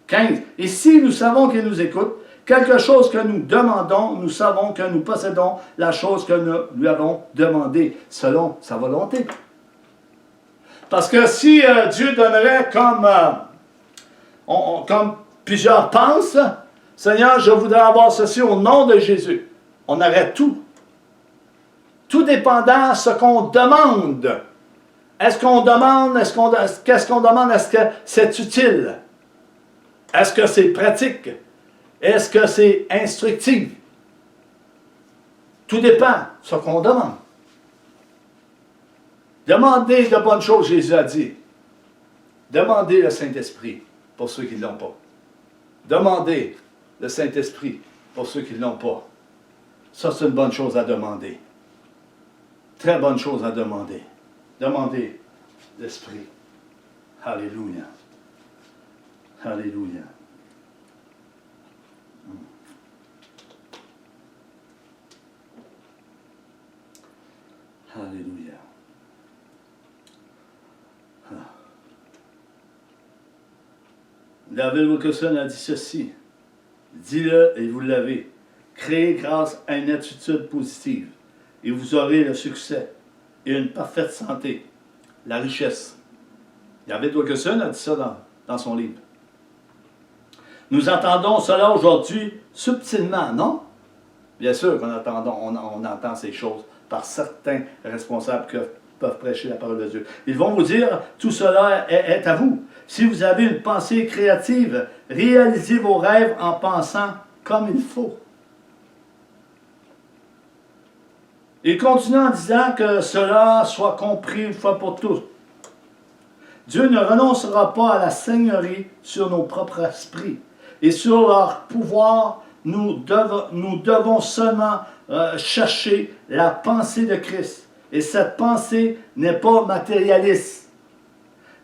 15. Et si nous savons qu'il nous écoute, quelque chose que nous demandons, nous savons que nous possédons la chose que nous lui avons demandée, selon sa volonté. Parce que si Dieu donnerait comme plusieurs pensent, Seigneur, je voudrais avoir ceci au nom de Jésus. On aurait tout. Tout dépendant de ce qu'on demande. Est-ce qu'on demande, qu'est-ce qu'on demande, est-ce que c'est utile? Est-ce que c'est pratique? Est-ce que c'est instructif? Tout dépend de ce qu'on demande. Demandez de bonnes choses, Jésus a dit. Demandez le Saint-Esprit pour ceux qui ne l'ont pas. Demandez le Saint-Esprit pour ceux qui ne l'ont pas. Ça, c'est une bonne chose à demander. Très bonne chose à demander. Demandez l'Esprit. Alléluia. Alléluia. Alléluia. David Wilkerson a dit ceci. Dis-le et vous l'avez. Créez grâce à une attitude positive et vous aurez le succès et une parfaite santé, la richesse. David Wilkerson a dit ça dans son livre. Nous entendons cela aujourd'hui subtilement, non? Bien sûr qu'on on entend ces choses par certains responsables qui peuvent prêcher la parole de Dieu. Ils vont vous dire, tout cela est à vous. Si vous avez une pensée créative, réalisez vos rêves en pensant comme il faut. Il continue en disant que cela soit compris une fois pour toutes. Dieu ne renoncera pas à la seigneurie sur nos propres esprits et sur leur pouvoir. Nous devons seulement chercher la pensée de Christ. Et cette pensée n'est pas matérialiste.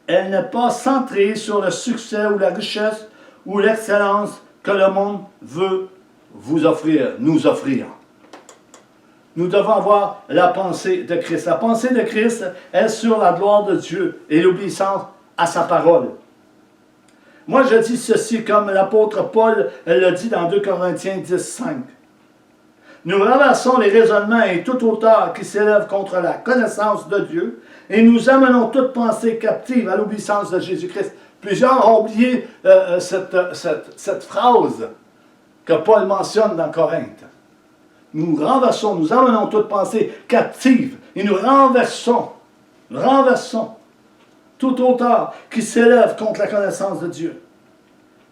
Elle n'est pas centrée sur le succès ou la richesse ou l'excellence que le monde veut vous offrir, nous offrir. Nous devons avoir la pensée de Christ. La pensée de Christ est sur la gloire de Dieu et l'obéissance à sa parole. Moi, je dis ceci comme l'apôtre Paul le dit dans 2 Corinthiens 10, 5. Nous ramassons les raisonnements et toute hauteur qui s'élève contre la connaissance de Dieu et nous amenons toute pensée captive à l'obéissance de Jésus-Christ. Plusieurs ont oublié cette phrase que Paul mentionne dans Corinthe. Nous renversons, nous amenons toute pensée captive et nous renversons toute hauteur qui s'élève contre la connaissance de Dieu.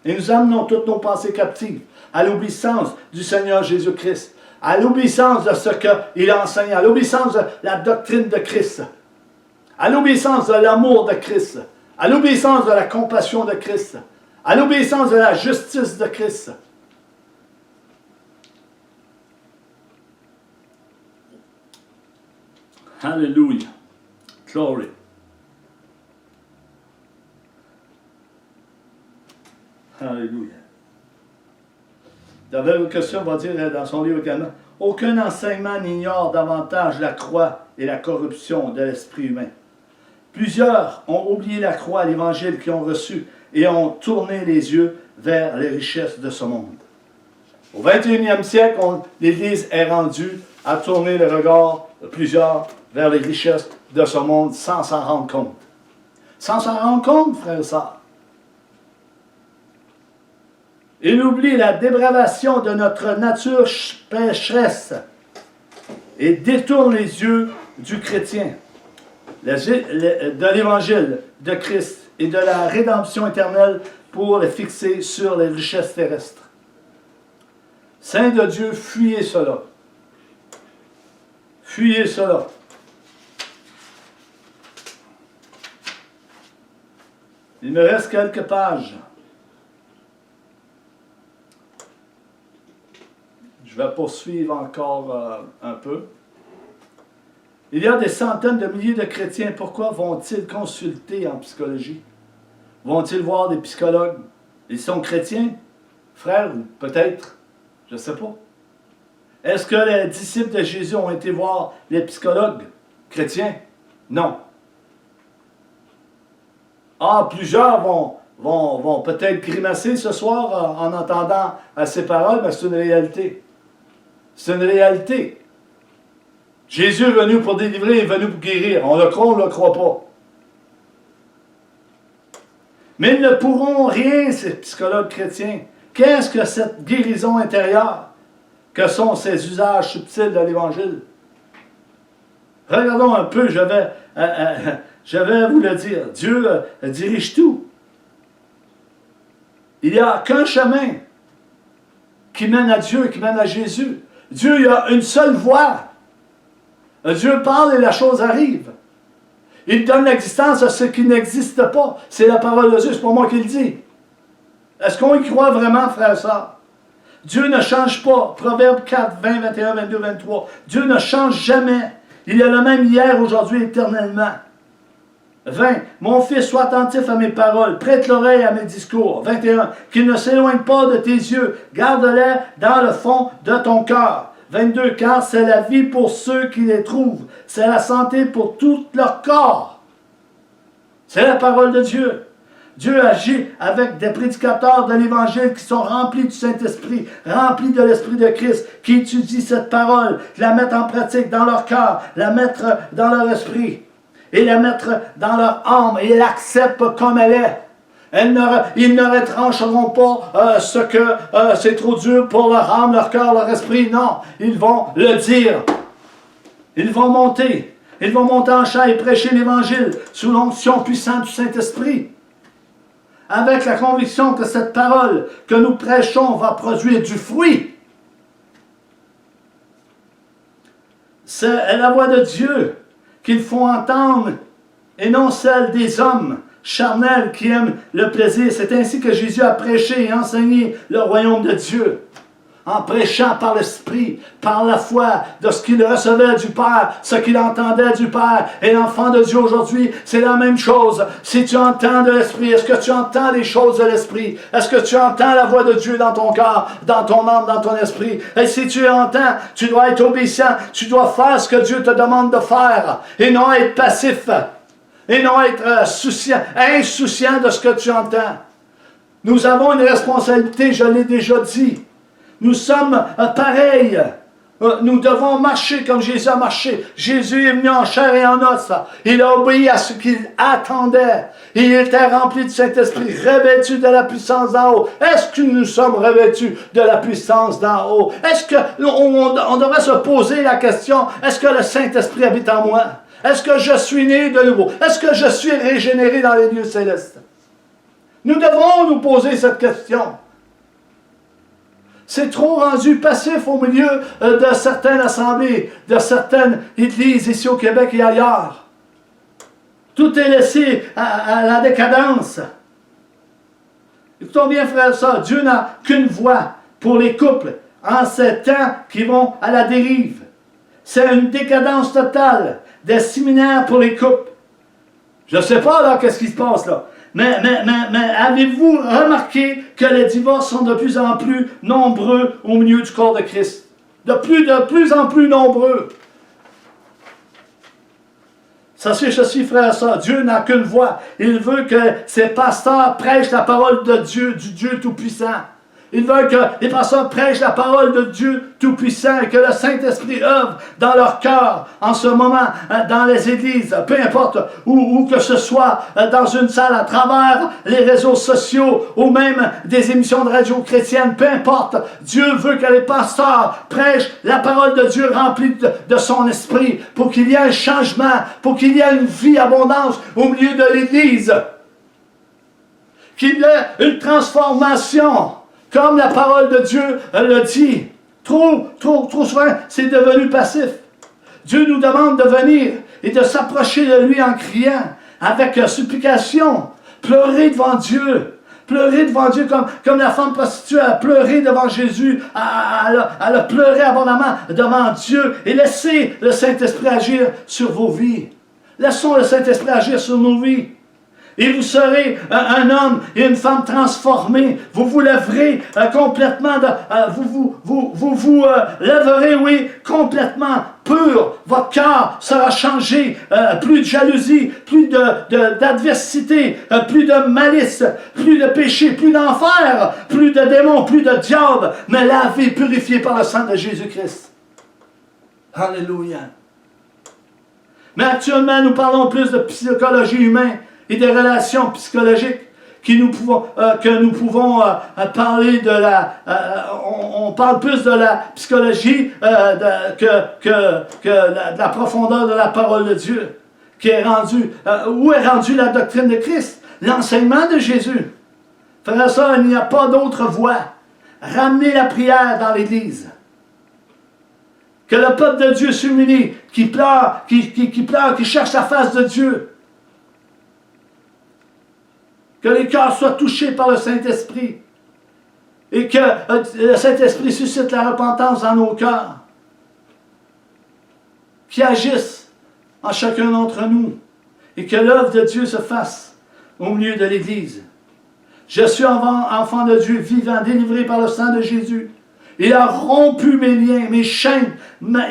Et nous amenons toutes nos pensées captives à l'obéissance du Seigneur Jésus-Christ, à l'obéissance de ce qu'il enseigne, à l'obéissance de la doctrine de Christ, à l'obéissance de l'amour de Christ, à l'obéissance de la compassion de Christ, à l'obéissance de la justice de Christ. Alléluia. Glory. Alléluia. David Wilkerson va dire dans son livre également, aucun enseignement n'ignore davantage la croix et la corruption de l'esprit humain. Plusieurs ont oublié la croix, l'évangile qu'ils ont reçu et ont tourné les yeux vers les richesses de ce monde. Au 21e siècle, l'Église est rendue à tourner le regard de plusieurs vers les richesses de ce monde sans s'en rendre compte. Sans s'en rendre compte, frères et sœurs. Il oublie la dépravation de notre nature pécheresse et détourne les yeux du chrétien, de l'évangile de Christ et de la rédemption éternelle pour les fixer sur les richesses terrestres. Saints de Dieu, fuyez cela. Fuyez cela. Il me reste quelques pages. Je vais poursuivre encore un peu. Il y a des centaines de milliers de chrétiens. Pourquoi vont-ils consulter en psychologie? Vont-ils voir des psychologues? Ils sont chrétiens, frères, ou peut-être, je ne sais pas. Est-ce que les disciples de Jésus ont été voir les psychologues chrétiens? Non. Ah, plusieurs vont peut-être grimacer ce soir en entendant ces paroles, mais c'est une réalité. C'est une réalité. Jésus est venu pour délivrer, il est venu pour guérir. On le croit ou on ne le croit pas. Mais ils ne pourront rien, ces psychologues chrétiens. Qu'est-ce que cette guérison intérieure? Que sont ces usages subtils de l'Évangile? Regardons un peu, je vais vous le dire. Dieu dirige tout. Il n'y a qu'un chemin qui mène à Dieu, qui mène à Jésus. Dieu, il y a une seule voie. Dieu parle et la chose arrive. Il donne l'existence à ce qui n'existe pas. C'est la parole de Dieu, c'est pas moi qui le dis. Est-ce qu'on y croit vraiment, frère et sœurs? Dieu ne change pas. Proverbe 4, 20, 21, 22, 23. Dieu ne change jamais. Il est le même hier, aujourd'hui, éternellement. 20. Mon fils, sois attentif à mes paroles. Prête l'oreille à mes discours. 21. Qu'il ne s'éloigne pas de tes yeux. Garde-les dans le fond de ton cœur. 22. Car c'est la vie pour ceux qui les trouvent. C'est la santé pour tout leur corps. C'est la parole de Dieu. Dieu agit avec des prédicateurs de l'Évangile qui sont remplis du Saint-Esprit, remplis de l'Esprit de Christ, qui étudient cette parole, qui la mettent en pratique dans leur cœur, la mettre dans leur esprit, et la mettre dans leur âme, et l'acceptent comme elle est. Ils ne retrancheront pas ce que c'est trop dur pour leur âme, leur cœur, leur esprit. Non, ils vont le dire. Ils vont monter. Ils vont monter en chant et prêcher l'Évangile sous l'onction puissante du Saint-Esprit. Avec la conviction que cette parole que nous prêchons va produire du fruit. C'est la voix de Dieu qu'il faut entendre et non celle des hommes charnels qui aiment le plaisir. C'est ainsi que Jésus a prêché et enseigné le royaume de Dieu. En prêchant par l'Esprit, par la foi, de ce qu'il recevait du Père, ce qu'il entendait du Père. Et l'enfant de Dieu aujourd'hui, c'est la même chose. Si tu entends de l'Esprit, est-ce que tu entends les choses de l'Esprit? Est-ce que tu entends la voix de Dieu dans ton cœur, dans ton âme, dans ton esprit? Et si tu entends, tu dois être obéissant. Tu dois faire ce que Dieu te demande de faire. Et non être passif. Et non être insouciant de ce que tu entends. Nous avons une responsabilité, je l'ai déjà dit. Nous sommes pareils. Nous devons marcher comme Jésus a marché. Jésus est venu en chair et en os. Il a obéi à ce qu'il attendait. Il était rempli du Saint-Esprit, revêtu de la puissance d'en haut. Est-ce que nous sommes revêtus de la puissance d'en haut? Est-ce qu'on devrait se poser la question, est-ce que le Saint-Esprit habite en moi? Est-ce que je suis né de nouveau? Est-ce que je suis régénéré dans les lieux célestes? Nous devrons nous poser cette question. C'est trop rendu passif au milieu de certaines assemblées, de certaines églises ici au Québec et ailleurs. Tout est laissé à la décadence. Écoutons bien, frères et sœurs, Dieu n'a qu'une voie pour les couples en ces temps qui vont à la dérive. C'est une décadence totale des séminaires pour les couples. Je ne sais pas là qu'est-ce qui se passe là. Mais avez-vous remarqué que les divorces sont de plus en plus nombreux au milieu du corps de Christ? De plus en plus nombreux. Sachez ceci, frères et sœurs, Dieu n'a qu'une voix. Il veut que ses pasteurs prêchent la parole de Dieu, du Dieu Tout-Puissant. Il veut que les pasteurs prêchent la parole de Dieu Tout-Puissant et que le Saint-Esprit œuvre dans leur cœur en ce moment, dans les églises, peu importe où que ce soit, dans une salle, à travers les réseaux sociaux ou même des émissions de radio chrétiennes, peu importe. Dieu veut que les pasteurs prêchent la parole de Dieu remplie de son esprit pour qu'il y ait un changement, pour qu'il y ait une vie abondante au milieu de l'église. Qu'il y ait une transformation. Comme la parole de Dieu le dit. Trop souvent, c'est devenu passif. Dieu nous demande de venir et de s'approcher de lui en criant, avec supplication, pleurer devant Dieu. Pleurer devant Dieu comme la femme prostituée a pleuré devant Jésus. Elle a pleuré abondamment devant Dieu. Et laissez le Saint-Esprit agir sur vos vies. Laissons le Saint-Esprit agir sur nos vies. Et vous serez un homme et une femme transformés. Vous vous lèverez complètement, vous lèverez, oui, complètement pur. Votre cœur sera changé. Plus de jalousie, plus d'adversité, plus de malice, plus de péché, plus d'enfer, plus de démons, plus de diable, mais lavé, purifié par le sang de Jésus-Christ. Alléluia. Mais actuellement, nous parlons plus de psychologie humaine et des relations psychologiques que nous pouvons parler de la... on parle plus de la psychologie de la profondeur de la parole de Dieu, qui est rendue... où est rendue la doctrine de Christ? L'enseignement de Jésus. Frères et sœurs, il n'y a pas d'autre voie. Ramenez la prière dans l'Église. Que le peuple de Dieu s'humilie, qui pleure, qui cherche la face de Dieu. Que les cœurs soient touchés par le Saint-Esprit. Et que le Saint-Esprit suscite la repentance dans nos cœurs. Qui agisse en chacun d'entre nous. Et que l'œuvre de Dieu se fasse au milieu de l'Église. Je suis enfant de Dieu vivant, délivré par le sang de Jésus. Il a rompu mes liens, mes chaînes.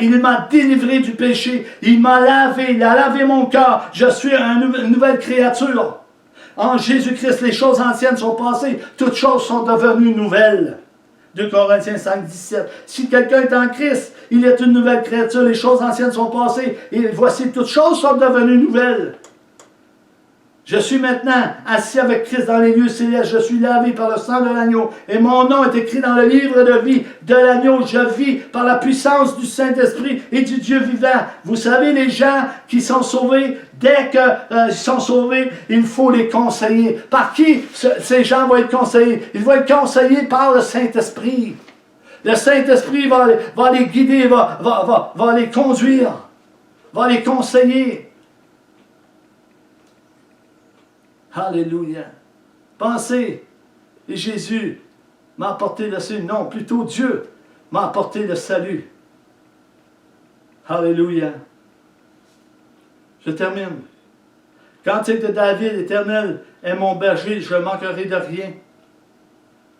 Il m'a délivré du péché. Il m'a lavé, il a lavé mon cœur. Je suis une nouvelle créature. En Jésus-Christ, les choses anciennes sont passées. Toutes choses sont devenues nouvelles. 2 Corinthiens 5, 17. Si quelqu'un est en Christ, il est une nouvelle créature. Les choses anciennes sont passées. Et voici, toutes choses sont devenues nouvelles. Je suis maintenant assis avec Christ dans les lieux célestes. Je suis lavé par le sang de l'agneau. Et mon nom est écrit dans le livre de vie de l'agneau. Je vis par la puissance du Saint-Esprit et du Dieu vivant. Vous savez, les gens qui sont sauvés, dès qu'ils sont sauvés, il faut les conseiller. Par qui ces gens vont être conseillés? Ils vont être conseillés par le Saint-Esprit. Le Saint-Esprit va les guider, va les conduire, va les conseiller. Alléluia. Pensez, et Jésus m'a apporté le salut. Non, plutôt Dieu m'a apporté le salut. Alléluia. Je termine. Cantique de David, l'Éternel est mon berger, je ne manquerai de rien.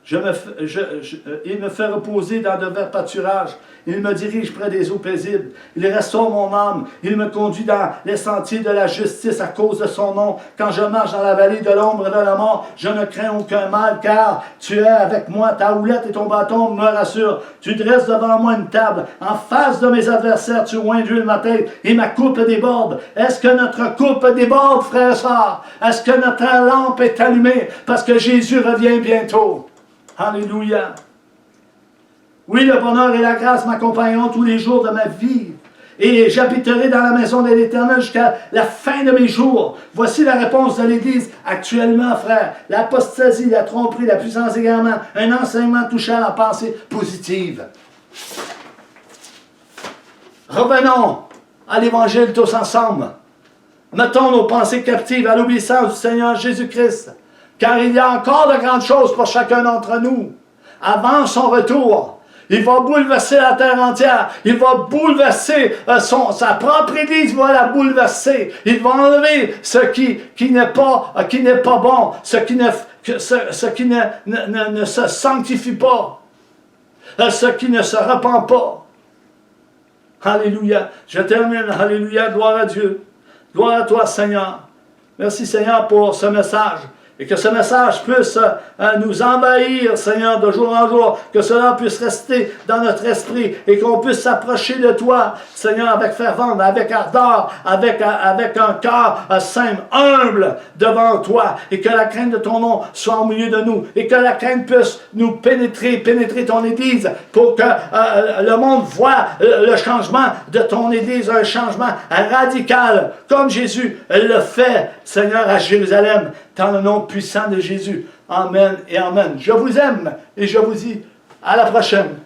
Il me fait reposer dans de verts pâturages. Il me dirige près des eaux paisibles. Il restaure mon âme. Il me conduit dans les sentiers de la justice à cause de son nom. Quand je marche dans la vallée de l'ombre de la mort, je ne crains aucun mal, car tu es avec moi. Ta houlette et ton bâton me rassurent. Tu dresses devant moi une table. En face de mes adversaires, tu oins d'huile ma tête et ma coupe déborde. Est-ce que notre coupe déborde, frères et sœurs? Est-ce que notre lampe est allumée? Parce que Jésus revient bientôt. Alléluia. Oui, le bonheur et la grâce m'accompagneront tous les jours de ma vie. Et j'habiterai dans la maison de l'Éternel jusqu'à la fin de mes jours. Voici la réponse de l'Église actuellement, frère. L'apostasie, la tromperie, la puissance également. Un enseignement touchant à la pensée positive. Revenons à l'Évangile tous ensemble. Mettons nos pensées captives à l'obéissance du Seigneur Jésus-Christ. Car il y a encore de grandes choses pour chacun d'entre nous. Avant son retour, il va bouleverser la terre entière. Il va bouleverser sa propre Église, il va la bouleverser. Il va enlever ce qui n'est pas bon, ce qui ne se sanctifie pas, ce qui ne se repent pas. Alléluia. Je termine. Alléluia. Gloire à Dieu. Gloire à toi, Seigneur. Merci, Seigneur, pour ce message. Et que ce message puisse nous envahir, Seigneur, de jour en jour. Que cela puisse rester dans notre esprit. Et qu'on puisse s'approcher de toi, Seigneur, avec ferveur, avec ardeur, avec un cœur simple, humble devant toi. Et que la crainte de ton nom soit au milieu de nous. Et que la crainte puisse nous pénétrer ton Église. Pour que le monde voit le changement de ton Église. Un changement radical. Comme Jésus le fait, Seigneur, à Jérusalem. Dans le nom puissant de Jésus. Amen et amen. Je vous aime et je vous dis à la prochaine.